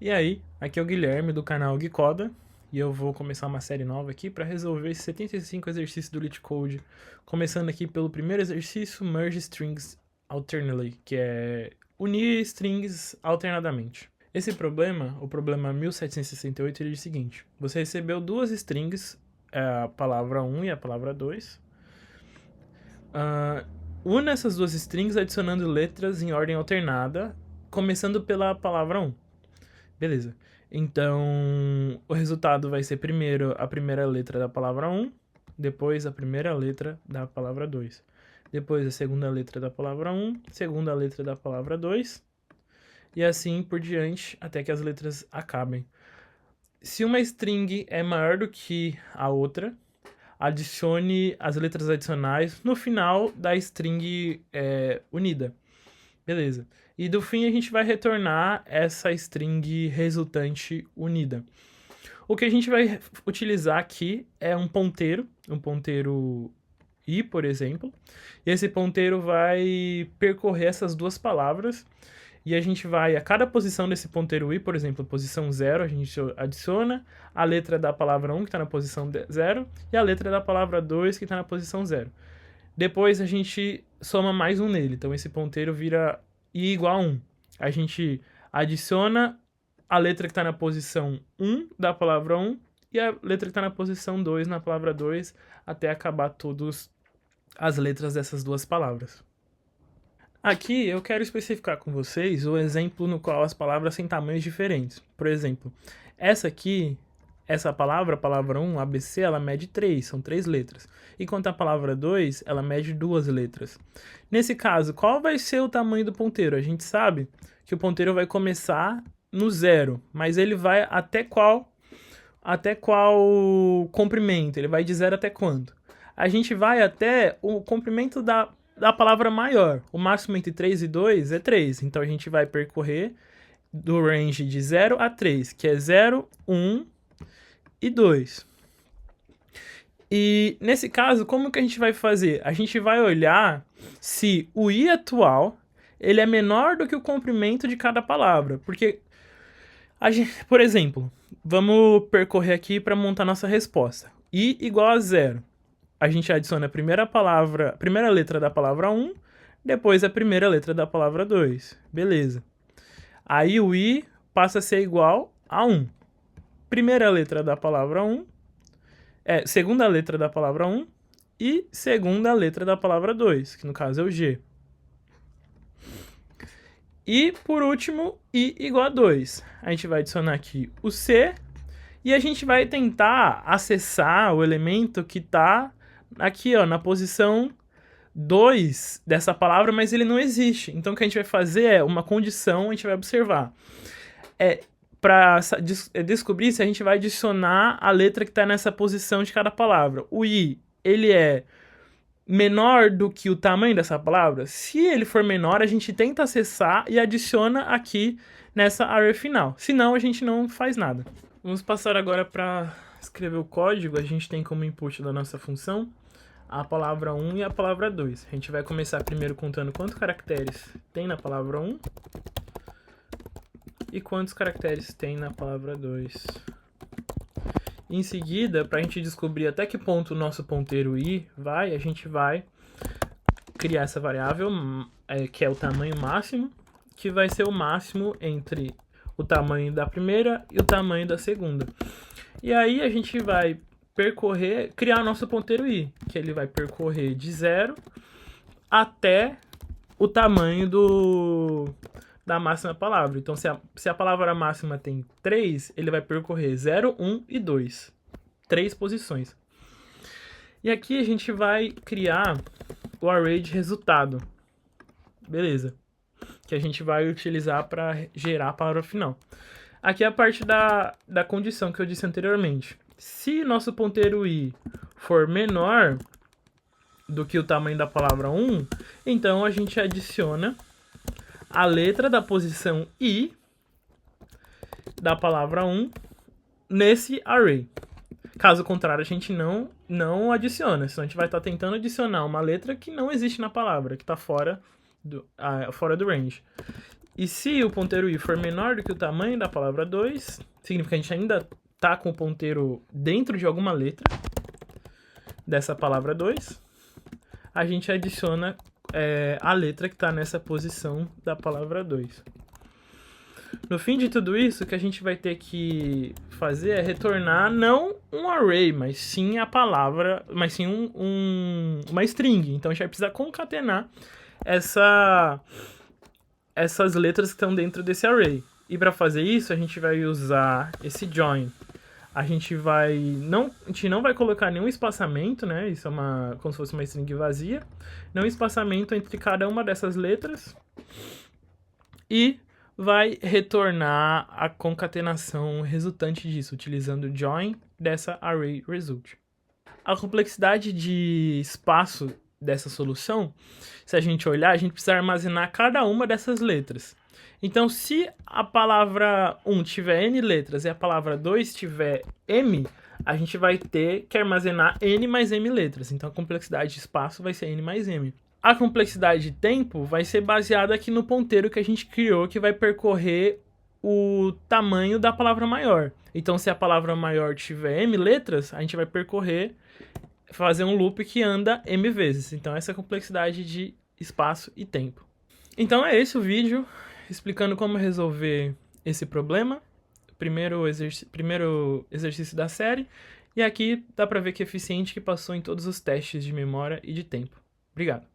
E aí, aqui é o Guilherme do canal Guicoda e eu vou começar uma série nova aqui para resolver esses 75 exercícios do LeetCode. Começando aqui pelo primeiro exercício, Merge Strings Alternately, que é unir strings alternadamente. Esse problema, o problema 1768, ele diz o seguinte: você recebeu duas strings, a palavra 1 e a palavra 2. Una essas duas strings adicionando letras em ordem alternada, começando pela palavra 1. Beleza. Então, o resultado vai ser primeiro a primeira letra da palavra 1, depois a primeira letra da palavra 2. Depois a segunda letra da palavra 1, segunda letra da palavra 2, e assim por diante até que as letras acabem. Se uma string é maior do que a outra, adicione as letras adicionais no final da string unida. Beleza. E do fim a gente vai retornar essa string resultante unida. O que a gente vai utilizar aqui é um ponteiro i, por exemplo. E esse ponteiro vai percorrer essas duas palavras. E a gente vai, a cada posição desse ponteiro i, por exemplo, posição 0, a gente adiciona a letra da palavra 1, que está na posição 0, e a letra da palavra 2, que está na posição 0. Depois a gente soma mais um nele, então esse ponteiro vira i igual a 1. A gente adiciona a letra que está na posição 1 da palavra 1 e a letra que está na posição 2 na palavra 2, até acabar todas as letras dessas duas palavras. Aqui eu quero especificar com vocês o exemplo no qual as palavras têm tamanhos diferentes. Por exemplo, essa palavra, a palavra 1, ABC, ela mede 3, são 3 letras. Enquanto a palavra 2, ela mede 2 letras. Nesse caso, qual vai ser o tamanho do ponteiro? A gente sabe que o ponteiro vai começar no 0, mas ele vai até qual comprimento? Ele vai de 0 até quanto? A gente vai até o comprimento da palavra maior. O máximo entre 3 e 2 é 3. Então a gente vai percorrer do range de 0 a 3, que é 0, 1 e 2. E nesse caso, como que a gente vai fazer? A gente vai olhar se o i atual ele é menor do que o comprimento de cada palavra. Porque, por exemplo, vamos percorrer aqui para montar nossa resposta. I igual a 0. A gente adiciona a primeira letra da palavra 1, depois a primeira letra da palavra 2. Beleza. Aí o i passa a ser igual a 1. Primeira letra da palavra 1, segunda letra da palavra 1 e segunda letra da palavra 2, que no caso é o G. E, por último, i igual a 2. A gente vai adicionar aqui o C e a gente vai tentar acessar o elemento que está aqui, ó, na posição 2 dessa palavra, mas ele não existe. Então, o que a gente vai fazer é uma condição, a gente vai observar. Para descobrir se a gente vai adicionar a letra que está nessa posição de cada palavra. O i, ele é menor do que o tamanho dessa palavra? Se ele for menor, a gente tenta acessar e adiciona aqui nessa array final. Senão, a gente não faz nada. Vamos passar agora para escrever o código. A gente tem como input da nossa função a palavra 1 e a palavra 2. A gente vai começar primeiro contando quantos caracteres tem na palavra 1 e quantos caracteres tem na palavra 2. Em seguida, para a gente descobrir até que ponto o nosso ponteiro i vai, a gente vai criar essa variável, que é o tamanho máximo, que vai ser o máximo entre o tamanho da primeira e o tamanho da segunda. E aí a gente vai criar nosso ponteiro i, que ele vai percorrer de 0 até o tamanho da máxima palavra. Então, se a palavra máxima tem 3, ele vai percorrer 0, 1 e 2. 3 posições. E aqui a gente vai criar o array de resultado. Beleza. Que a gente vai utilizar para gerar a palavra final. Aqui é a parte da condição que eu disse anteriormente. Se nosso ponteiro i for menor do que o tamanho da palavra 1, então a gente adiciona a letra da posição i da palavra 1 nesse array. Caso contrário, a gente não adiciona, senão a gente vai estar tentando adicionar uma letra que não existe na palavra, que está fora do range. E se o ponteiro i for menor do que o tamanho da palavra 2, significa que a gente ainda tá com o ponteiro dentro de alguma letra dessa palavra 2, a gente adiciona a letra que está nessa posição da palavra 2. No fim de tudo isso, o que a gente vai ter que fazer é retornar não um array, mas sim a palavra, mas sim uma string. Então a gente vai precisar concatenar essas letras que estão dentro desse array. E para fazer isso, a gente vai usar esse join. A gente não vai colocar nenhum espaçamento, né? Isso é como se fosse uma string vazia. Não espaçamento entre cada uma dessas letras. E vai retornar a concatenação resultante disso, utilizando o join dessa array result. A complexidade de espaço dessa solução, se a gente olhar, a gente precisa armazenar cada uma dessas letras. Então, se a palavra 1 tiver n letras e a palavra 2 tiver m, a gente vai ter que armazenar n mais m letras. Então, a complexidade de espaço vai ser n mais m. A complexidade de tempo vai ser baseada aqui no ponteiro que a gente criou, que vai percorrer o tamanho da palavra maior. Então, se a palavra maior tiver m letras, a gente vai fazer um loop que anda m vezes. Então, essa é a complexidade de espaço e tempo. Então, é esse o vídeo explicando como resolver esse problema. Primeiro exercício da série. E aqui dá para ver que é eficiente, que passou em todos os testes de memória e de tempo. Obrigado.